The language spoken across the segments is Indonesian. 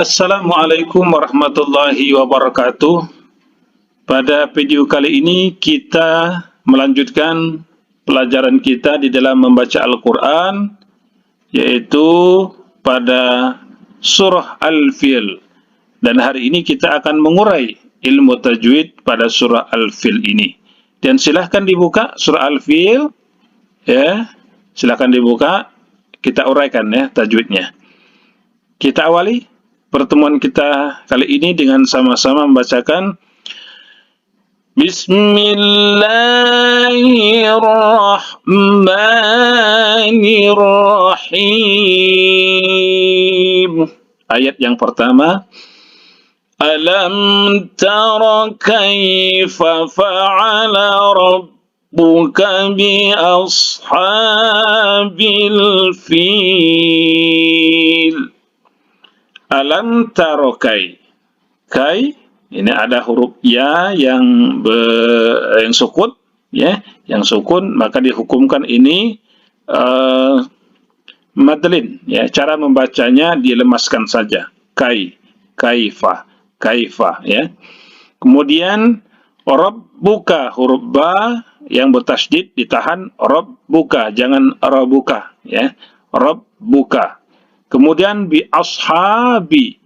Assalamualaikum warahmatullahi wabarakatuh. Pada video kali ini kita melanjutkan pelajaran kita di dalam membaca Al-Quran, yaitu pada surah Al-Fil. Dan hari ini kita akan mengurai ilmu tajwid pada surah Al-Fil ini. Dan silahkan dibuka surah Al-Fil, ya, silahkan dibuka, kita uraikan ya tajwidnya. Kita awali pertemuan kita kali ini dengan sama-sama membacakan Bismillahirrahmanirrahim. Ayat yang pertama, Alam tara kaifa fa'ala rabbuka bi ashabil fil. Alam tarokai. Kai ini ada huruf ya yang sukun, ya, yang sukun, maka dihukumkan ini madlin, ya. Cara membacanya dilemaskan saja. Kai, kaifa, kaifa, ya. Kemudian rabbuka, huruf ba yang bertasydid ditahan, rabbuka, jangan rabbuka, ya. Rabbuka. Kemudian bi ashabi,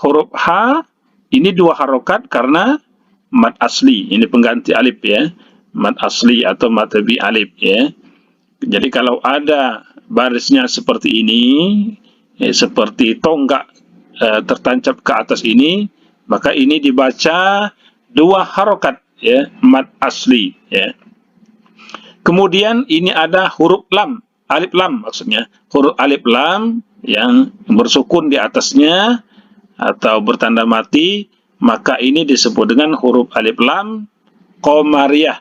huruf ha ini dua harokat karena mad asli, ini pengganti alif, ya, mad asli atau mad tabi alif, ya. Jadi kalau ada barisnya seperti ini, ya, seperti tonggak tertancap ke atas ini, maka ini dibaca dua harokat, ya, mad asli, ya. Kemudian ini ada huruf lam, alif lam maksudnya, huruf alif lam yang bersukun di atasnya atau bertanda mati, maka ini disebut dengan huruf alif lam qamariyah.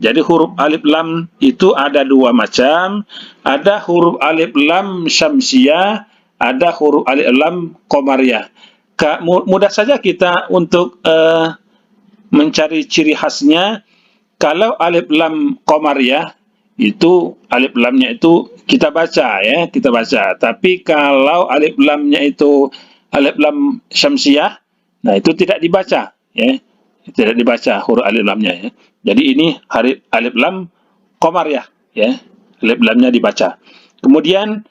Jadi huruf alif lam itu ada dua macam, ada huruf alif lam syamsiyah, ada huruf alif lam qamariyah. Mudah saja kita untuk mencari ciri khasnya. Kalau alif lam qamariyah itu alif lamnya itu kita baca, ya, kita baca. Tapi kalau alif lamnya itu alif lam syamsiyah, nah itu tidak dibaca, ya, tidak dibaca huruf alif lamnya, ya. Jadi ini alif lam qamariyah, ya, alif lamnya dibaca. Kemudian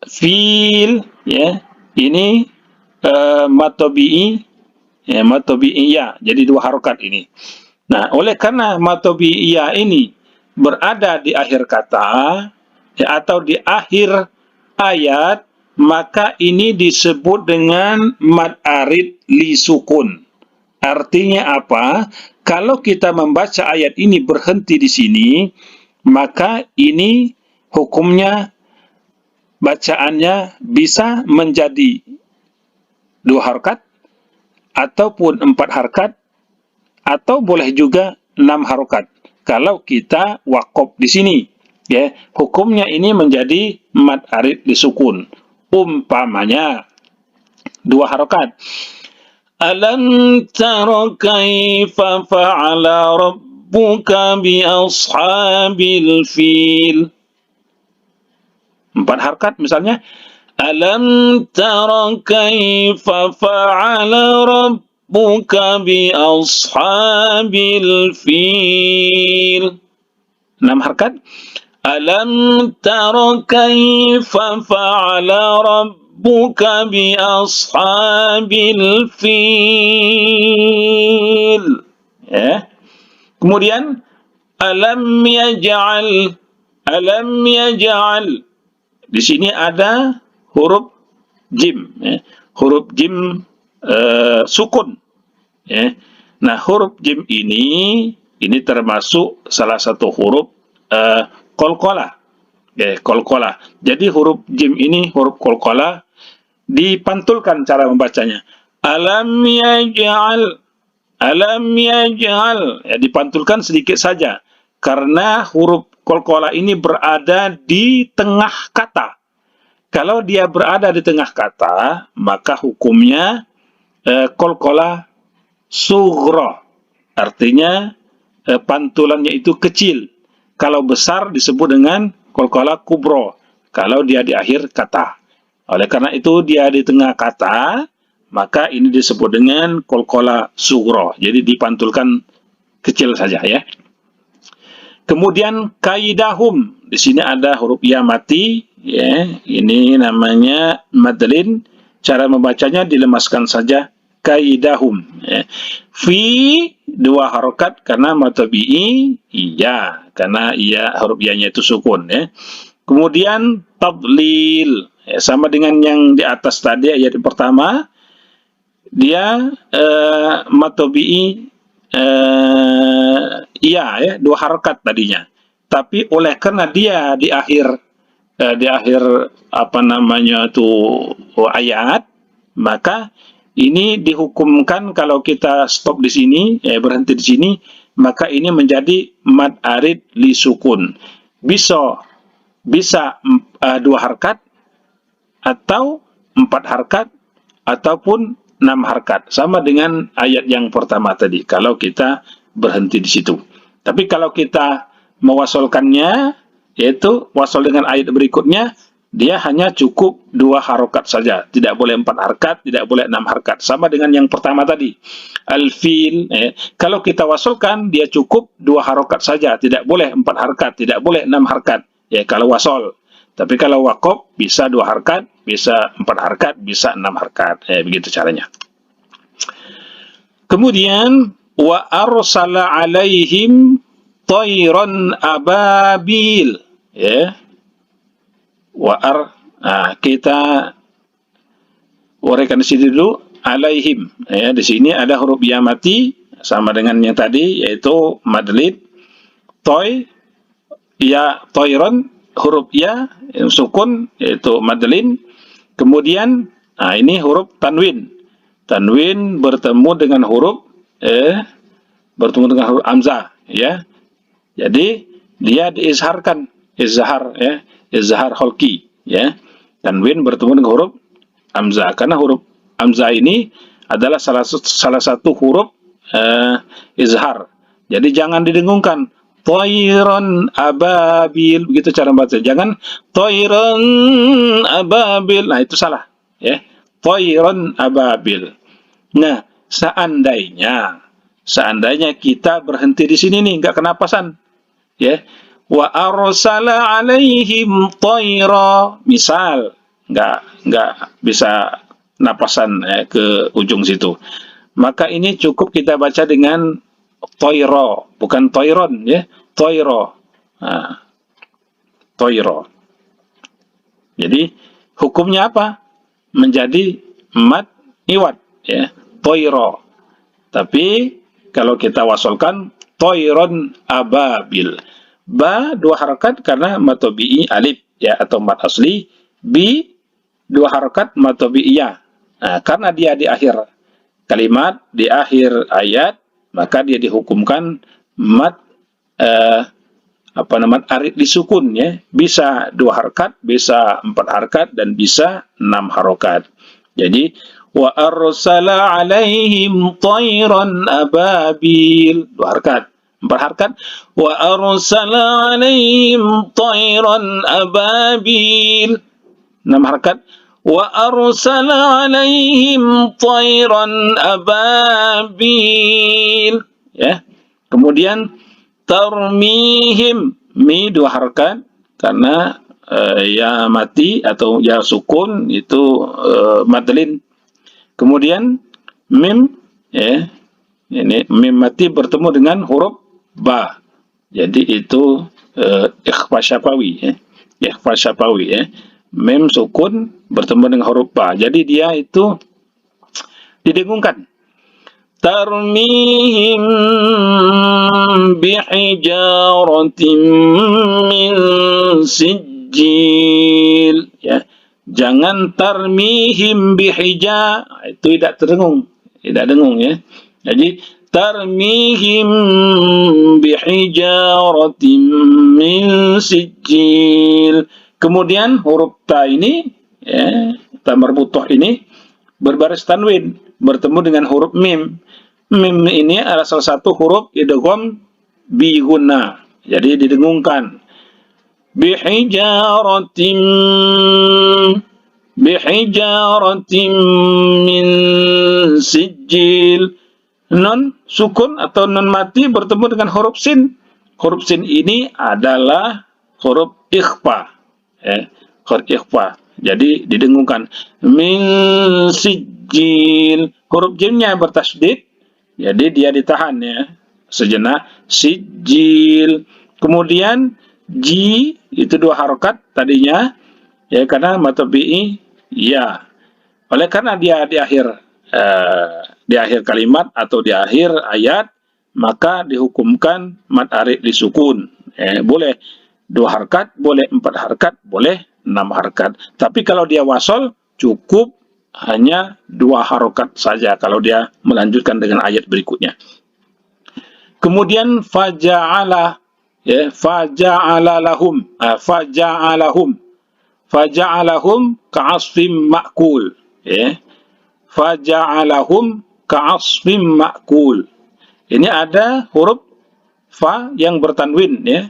fil, ya, ini mad tabi'i, ya, mad tabi'iyah, jadi dua harokat ini. Nah, oleh karena mad tabi'iyah ini berada di akhir kata, ya, atau di akhir ayat, maka ini disebut dengan mad arid li sukun. Artinya apa? Kalau kita membaca ayat ini berhenti di sini, maka ini hukumnya bacaannya bisa menjadi dua harokat ataupun empat harokat, atau boleh juga 6 harokat. Kalau kita waqaf di sini, ya, hukumnya ini menjadi mad arid disukun. Umpamanya dua harokat. Alam tara kaifa fa'ala rabbuka bi ashabil fil. 4 harokat misalnya. Alam tara kaifa fa'ala rabbuka bi ashabil fil. 6 harokat. Alam tara kaifa fa'ala rabbuka bi ashabil fil. Ya. Kemudian alam yaj'al, alam yaj'al. Di sini ada huruf jim, ya. Huruf jim sukun, ya. Nah, huruf jim ini termasuk salah satu huruf qalqalah, ya, qalqalah. Jadi huruf jim ini huruf qalqalah, dipantulkan cara membacanya. Alam yaj'al, alam yaj'al, ya, dipantulkan sedikit saja karena huruf qalqalah ini berada di tengah kata. Kalau dia berada di tengah kata, maka hukumnya qalqalah sughra. Artinya pantulannya itu kecil. Kalau besar disebut dengan qalqalah kubro. Kalau dia di akhir kata. Oleh karena itu dia di tengah kata, maka ini disebut dengan qalqalah sughra. Jadi dipantulkan kecil saja ya. Kemudian kaidahum, di sini ada huruf ya mati, ya. Ini namanya madlin. Cara membacanya dilemaskan saja kaidahum. Ya. Fi dua harokat karena matabi'i iya, karena iya huruf ya-nya itu sukun ya. Kemudian tadlil, ya, sama dengan yang di atas tadi ayat pertama, dia matabi'i iya ya, dua harokat tadinya. Tapi oleh karena dia di akhir apa namanya tuh ayat, maka ini dihukumkan kalau kita stop di sini, berhenti di sini, maka ini menjadi mad arid li sukun. Bisa dua harkat atau 4 harkat ataupun 6 harkat, sama dengan ayat yang pertama tadi kalau kita berhenti di situ. Tapi kalau kita mewasolkannya, yaitu wasol dengan ayat berikutnya, dia hanya cukup 2 harokat saja, tidak boleh 4 harkat, tidak boleh 6 harkat, sama dengan yang pertama tadi. Al-fil, kalau kita wasolkan dia cukup 2 harokat saja, tidak boleh 4 harkat, tidak boleh 6 harkat, ya kalau wasol. Tapi kalau wakof bisa 2 harkat, bisa 4 harkat, bisa 6 harkat. Begitu caranya. Kemudian wa arsala alaihim tayran ababil. Ya. Kita uraikan di sini dulu alaihim. Ya, di sini ada huruf ya mati sama dengan yang tadi, yaitu madlid, toy, ya tayran, huruf ya sukun yaitu madlin. Kemudian ini huruf tanwin. Tanwin bertemu dengan huruf hamzah ya. Jadi dia diizharkan, izhar ya, izhar holki ya. Tanwin bertemu dengan huruf hamzah karena huruf hamzah ini adalah salah satu huruf izhar. Jadi jangan didengungkan. Toiron ababil, begitu cara baca. Jangan toiron ababil, nah itu salah ya. Toiron ababil. Nah, seandainya kita berhenti di sini nih, nggak kenapasan ya. Wa arsala alaihim toiro, misal nggak bisa napasan ke ujung situ, maka ini cukup kita baca dengan toiro, bukan toiron ya, toiro. Toiro. Jadi hukumnya apa? Menjadi mad iwad ya, toiro. Tapi kalau kita wasolkan toiron ababil. Ba 2 harakat karena matobi'i alif ya, atau mad asli. Bi 2 harakat matobi'iyah. Nah, karena dia di akhir kalimat, di akhir ayat, maka dia dihukumkan mad arid disukun ya, bisa 2 harkat, bisa 4 harkat, dan bisa 6 harokat. Jadi wa arsala alaihim tayran ababil, 2 harkat. 4 harkat, wa arsala alaihim tayran ababil, 6 harkat, wa arsala alaihim tayran ababil ya. Kemudian tarmihim, mi 2 harkat karena ya mati atau ya sukun itu madlin. Kemudian mim ya, ini mim mati bertemu dengan huruf ba, jadi itu ikhfa syafawi ya, ikhfa syafawi ya. Mim sukun bertemu dengan huruf ba, jadi dia itu didengungkan. Tarmihim bihijaratin min sijil ya. Jangan tarmihim bihija, itu tidak terdengung, tidak dengung ya. Jadi tarmihim bihijaratin min sijil. Kemudian huruf ta ini ya, ta marbutoh ini berbaris tanwin bertemu dengan huruf mim. Mim ini adalah salah satu huruf idgham bi gunna, jadi didengungkan. Bihijaratim bihijaratin min sijil. Nun sukun atau nun mati bertemu dengan huruf sin. Huruf sin ini adalah huruf ikhfa. Huruf ikhfa. Jadi didengungkan. Min sijil. Huruf jimnya bertasydid. Jadi dia ditahan ya. Sejenak. Sijil. Kemudian ji itu 2 harokat tadinya. Ya, karena mad tabi'i ya. Oleh karena dia di akhir kalimat atau di akhir ayat, maka dihukumkan mad arid disukun. Boleh 2 harkat, boleh 4 harkat, boleh 6 harkat. Tapi kalau dia wasol, cukup hanya 2 harokat saja kalau dia melanjutkan dengan ayat berikutnya. Kemudian faja'ala, ya, faja'ala lahum, faja'alahum ka'asfim ma'kul, ya. Faja'alahum ka'asfim ma'kul. Ini ada huruf fa yang bertanwin, ya.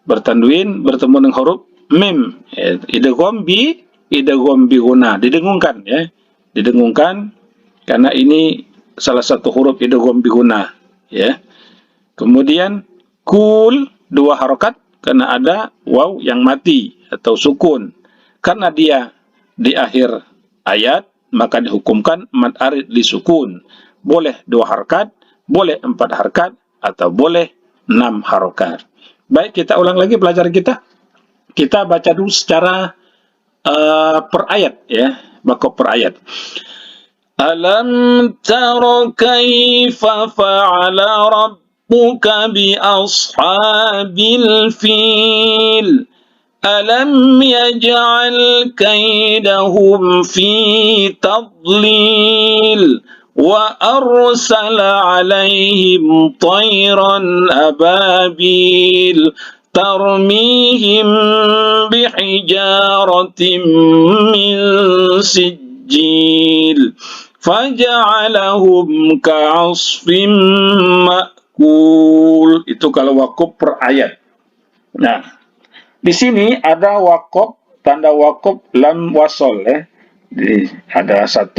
Bertanwin bertemu dengan huruf mim, ya. Idgham bi guna, didengungkan, ya. Didengungkan karena ini salah satu huruf idgham bi guna, ya. Kemudian kul 2 harokat karena ada waw yang mati atau sukun. Karena dia di akhir ayat, maka dihukumkan mad arid disukun. Boleh 2 harkat, boleh 4 harkat, atau boleh 6 harokat. Baik, kita ulang lagi pelajaran kita. Kita baca dulu secara per ayat, ya, bab per ayat. Alam tara kaifa fa'ala rabbuka bi ashabil fil. ألم يجعل كيدهم في تضليل وأرسل عليهم طيرا أبابيل ترميهم بحجارة من سجيل فجعلهم كعصف مأكول. Itu kalau wakuf per ayat. Nah, di sini ada wakaf, tanda wakaf lam wasol, ya. Jadi, ada 1,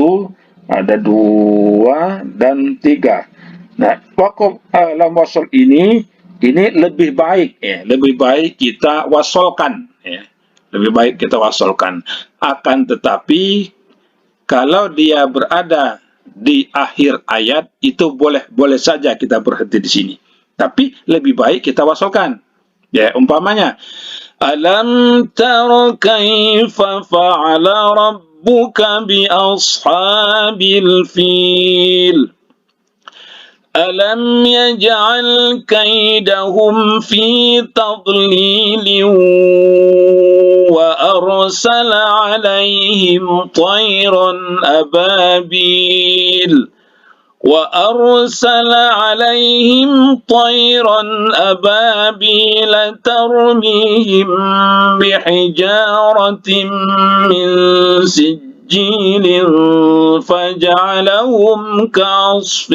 ada 2, dan 3. Nah, wakaf lam wasol ini lebih baik, ya. Lebih baik kita wasolkan, ya. Lebih baik kita wasolkan. Akan tetapi kalau dia berada di akhir ayat itu boleh saja kita berhenti di sini. Tapi lebih baik kita wasolkan. Ya, umpamanya Alam tara kaifa fa'ala rabbuka bi ashabil fil. Alam yaj'al kaidahum fi tadlil wa arsala 'alaihim tayran ababil. وأرسل عليهم طيرا أبابيل ترميهم بحجارة من سجيل فجعلهم كعصف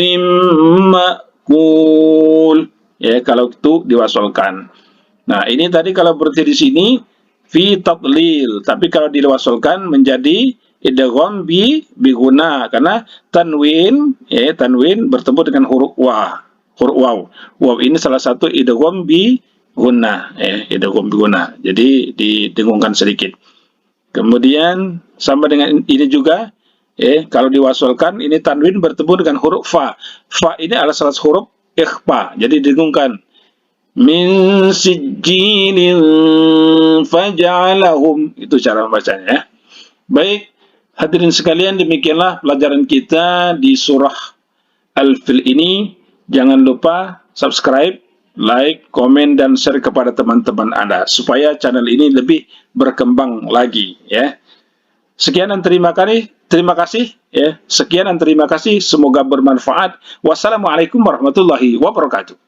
مأكول. Ya, kalau itu diwasolkan. Nah, ini tadi kalau berarti di sini fi tadlil, tapi kalau diwasolkan menjadi idgham bi guna karena tanwin, ya, tanwin bertemu dengan huruf waw. Waw ini salah satu idgham bi guna, ya, idgham bi guna. Jadi didengungkan sedikit. Kemudian sama dengan ini juga, ya, kalau diwasolkan ini tanwin bertemu dengan huruf fa. Fa ini adalah salah satu huruf ikhfa. Jadi didengungkan. Min sijilin faj'alahum, itu cara membacanya, ya. Baik, hadirin sekalian, demikianlah pelajaran kita di surah Al-Fil ini. Jangan lupa subscribe, like, komen, dan share kepada teman-teman Anda supaya channel ini lebih berkembang lagi, ya. Sekian dan terima kasih, ya. Sekian dan terima kasih, semoga bermanfaat. Wassalamualaikum warahmatullahi wabarakatuh.